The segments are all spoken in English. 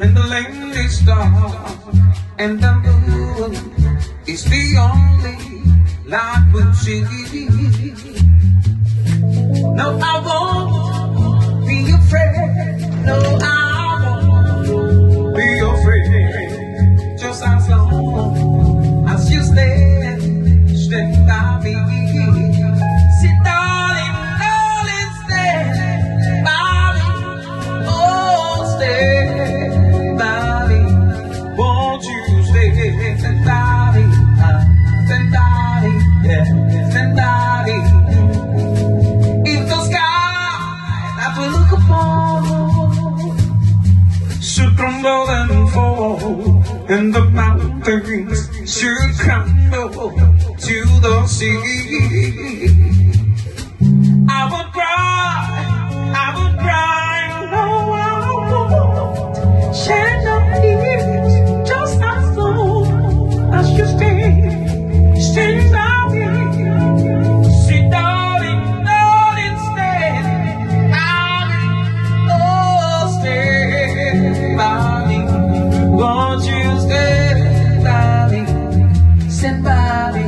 and the lonely star, and the moon is the only light we'll see. No, I won't be afraid. No, I won't be afraid. Just as long as you stand by me. See, darling, darling, stand by me. Oh, stand by me. Won't you stand by me? Stand by me, yeah, stand by me. If the sky that we look upon should crumble and fall, and the mountains should crumble to the sea, I would cry, no, I won't shed no tears, just as long as you stand by me. See, darling, darling, stand by me. Oh, stand by me. Won't you stand by me? Stand by me.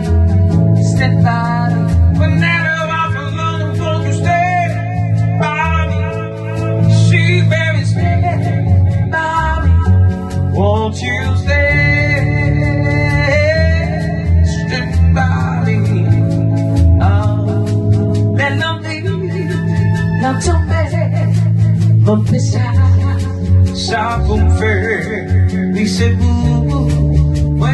Stand by me. Whenever I'm alone, won't you stand by me? See, baby, stand by me. Won't you stand by me? Oh, non tomber, mon message, ça vous me fait, oui c'est vous, moi